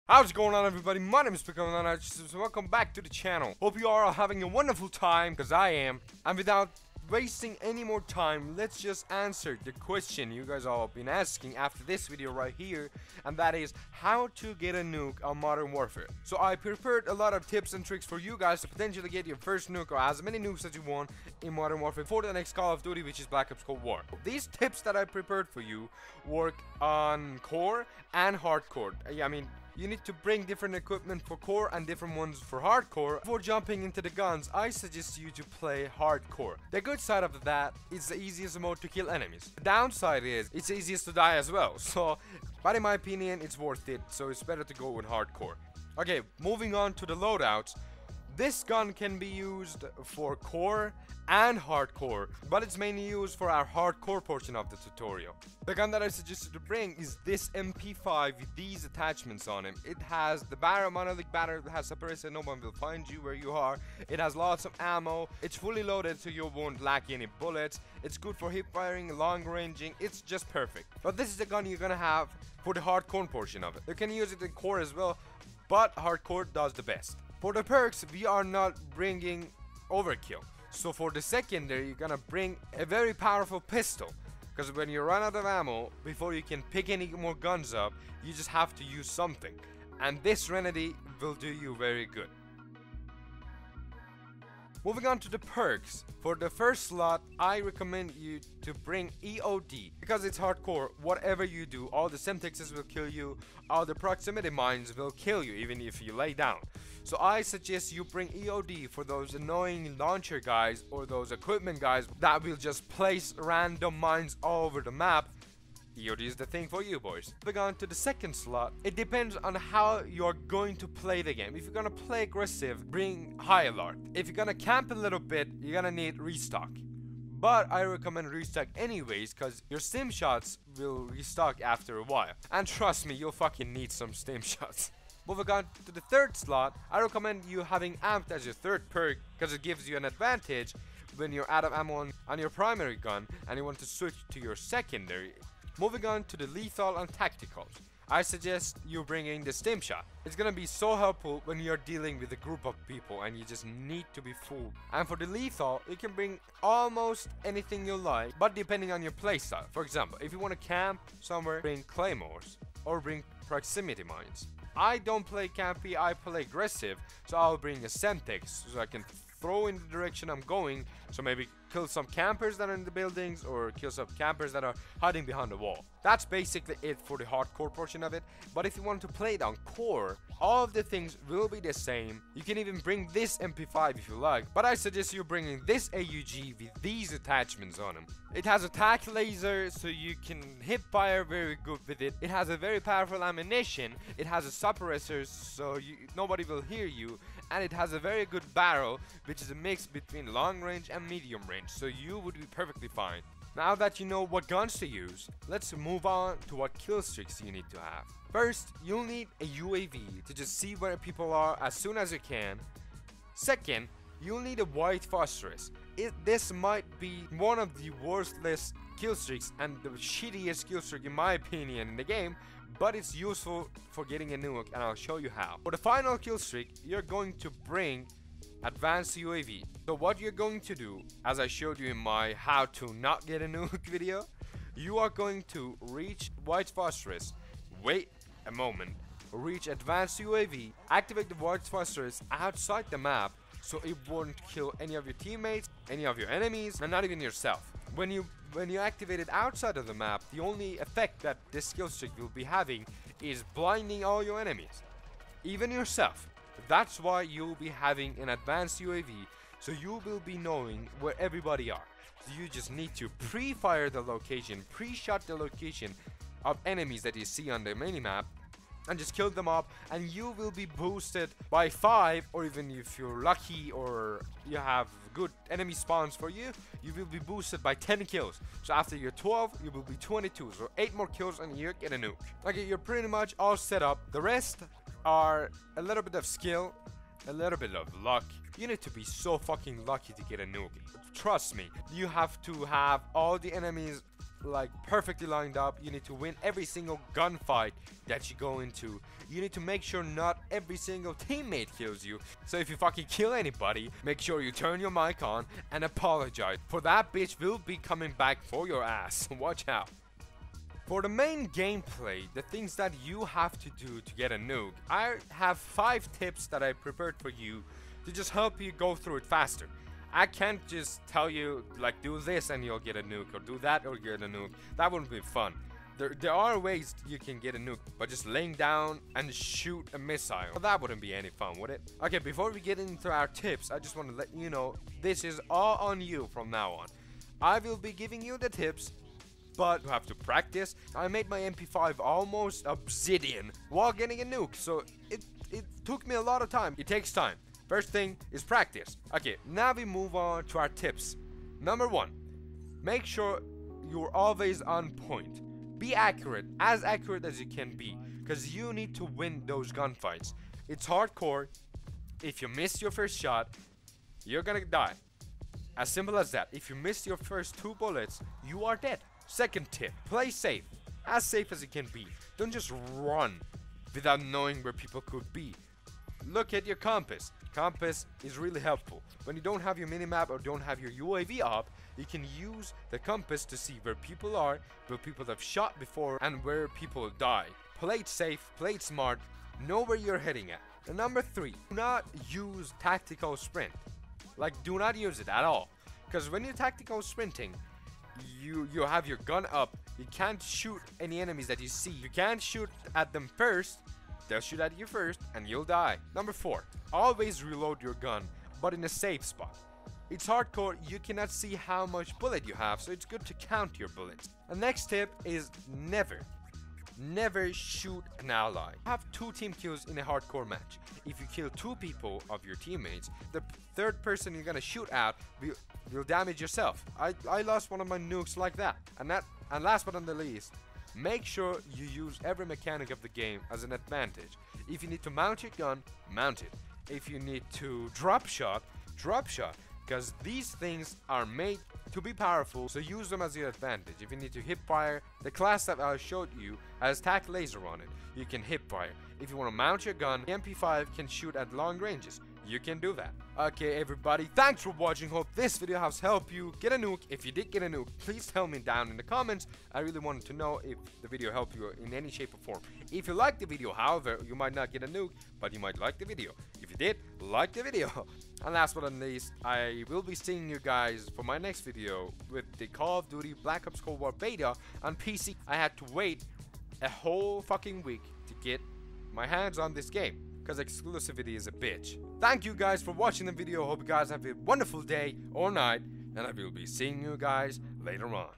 How's it going on, everybody? My name is PERK, so welcome back to the channel. Hope you are all having a wonderful time, because I am. And without wasting any more time, let's just answer the question you guys all have been asking after this video right here, and that is how to get a nuke on Modern Warfare. So I prepared a lot of tips and tricks for you guys to potentially get your first nuke or as many nukes as you want in Modern Warfare for the next Call of Duty, which is Black Ops Cold War. These tips that I prepared for you work on core and hardcore. I mean, you need to bring different equipment for core and different ones for hardcore. Before jumping into the guns, I suggest you to play hardcore. The good side of that is the easiest mode to kill enemies. The downside is it's easiest to die as well. So, but in my opinion, it's worth it. So it's better to go with hardcore. Okay, moving on to the loadouts. This gun can be used for core and hardcore, but it's mainly used for our hardcore portion of the tutorial. The gun that I suggested to bring is this MP5 with these attachments on it. It has the barrel, monolithic barrel, it has suppressor, no one will find you where you are. It has lots of ammo, it's fully loaded so you won't lack any bullets. It's good for hip firing, long ranging, it's just perfect. But this is the gun you're gonna have for the hardcore portion of it. You can use it in core as well, but hardcore does the best. For the perks, we are not bringing overkill. So for the secondary, you're gonna bring a very powerful pistol. Because when you run out of ammo, before you can pick any more guns up, you just have to use something. And this Renedy will do you very good. Moving on to the perks. For the first slot, I recommend you to bring EOD. Because it's hardcore, whatever you do, all the Semtexes will kill you, all the proximity mines will kill you, even if you lay down. So I suggest you bring EOD for those annoying launcher guys or those equipment guys that will just place random mines all over the map. EOD is the thing for you, boys. Moving on to the second slot, it depends on how you're going to play the game. If you're gonna play aggressive, bring high alert. If you're gonna camp a little bit, you're gonna need restock. But I recommend restock anyways, because your stim shots will restock after a while. And trust me, you'll fucking need some stim shots. Moving on to the third slot, I recommend you having amped as your third perk, because it gives you an advantage when you're out of ammo on your primary gun and you want to switch to your secondary. Moving on to the lethal and tacticals, I suggest you bringing the stim shot. It's gonna be so helpful when you're dealing with a group of people and you just need to be fooled. And for the lethal, you can bring almost anything you like, but depending on your playstyle. For example, if you want to camp somewhere, bring claymores or bring proximity mines. I don't play campy, I play aggressive, so I'll bring a Semtex so I can throw in the direction I'm going, so maybe kill some campers that are in the buildings or kill some campers that are hiding behind the wall. That's basically it for the hardcore portion of it. But if you want to play it on core, all of the things will be the same. You can even bring this MP5 if you like, but I suggest you bringing this AUG with these attachments on them. It has a tac laser, so you can hip fire very good with it. It has a very powerful ammunition. It has a suppressor, so nobody will hear you. And it has a very good barrel, which is a mix between long range and medium range, so you would be perfectly fine. Now that you know what guns to use, let's move on to what kill streaks you need to have. First, you'll need a UAV to just see where people are as soon as you can. Second, you'll need a white phosphorus. This might be one of the worthless kill streaks and the shittiest kill streak in my opinion in the game, but it's useful for getting a nuke, and I'll show you how. For the final kill streak, you're going to bring advanced UAV. So what you're going to do, as I showed you in my how to not get a nuke video, you are going to reach white phosphorus, wait a moment, reach advanced UAV, activate the white phosphorus outside the map so it won't kill any of your teammates, any of your enemies, and not even yourself. When you activate it outside of the map, the only effect that this skill streak will be having is blinding all your enemies, even yourself. That's why you'll be having an advanced UAV, so you will be knowing where everybody are. So you just need to pre-fire the location, pre-shot the location of enemies that you see on the minimap, and just kill them up, and you will be boosted by 5, or even if you're lucky or you have good enemy spawns for you, you will be boosted by 10 kills. So after your 12, you will be 22, so 8 more kills and you get a nuke. Okay, you're pretty much all set up. The rest are a little bit of skill, a little bit of luck. You need to be so fucking lucky to get a nuke. Trust me, you have to have all the enemies like perfectly lined up. You need to win every single gunfight that you go into. You need to make sure not every single teammate kills you. So if you fucking kill anybody, make sure you turn your mic on and apologize, for that bitch will be coming back for your ass. Watch out. For the main gameplay, the things that you have to do to get a nuke, I have 5 tips that I prepared for you to just help you go through it faster. I can't just tell you, like, do this and you'll get a nuke, or do that or get a nuke. That wouldn't be fun. There are ways you can get a nuke, but just laying down and shoot a missile, well, that wouldn't be any fun, would it? Okay, before we get into our tips, I just want to let you know, this is all on you from now on. I will be giving you the tips, but you have to practice. I made my MP5 almost obsidian while getting a nuke, so it took me a lot of time. It takes time. First thing is practice. Okay, now we move on to our tips. Number 1, make sure you're always on point. Be accurate as you can be, because you need to win those gunfights. It's hardcore. If you miss your first shot, you're gonna die. As simple as that. If you miss your first 2 bullets, you are dead. Second tip, play safe. As safe as you can be. Don't just run without knowing where people could be. Look at your compass. Compass is really helpful. When you don't have your minimap or don't have your UAV up, you can use the compass to see where people are, where people have shot before, and where people die. Play it safe, play it smart, know where you're heading at. And number 3, do not use tactical sprint. Like, do not use it at all. Because when you're tactical sprinting, you have your gun up. You can't shoot any enemies that you see. You can't shoot at them first. They'll shoot at you first and you'll die. Number 4, always reload your gun, but in a safe spot. It's hardcore, you cannot see how much bullet you have, so it's good to count your bullets. The next tip is never shoot an ally. Have 2 team kills in a hardcore match. If you kill 2 people of your teammates, the third person you're gonna shoot at will damage yourself. I lost one of my nukes like that. And last but not the least, make sure you use every mechanic of the game as an advantage. If you need to mount your gun, mount it. If you need to drop shot, because these things are made to be powerful, so use them as your advantage. If you need to hip fire, the class that I showed you has tac laser on it. You can hip fire. If you want to mount your gun, the MP5 can shoot at long ranges. You can do that. Okay, everybody, thanks for watching. Hope this video has helped you get a nuke. If you did get a nuke, please tell me down in the comments. I really wanted to know if the video helped you in any shape or form. If you liked the video, however, you might not get a nuke, but you might like the video. If you did, like the video. And last but not least, I will be seeing you guys for my next video with the Call of Duty Black Ops Cold War beta on PC. I had to wait a whole fucking week to get my hands on this game, because exclusivity is a bitch. Thank you guys for watching the video. Hope you guys have a wonderful day or night, and I will be seeing you guys later on.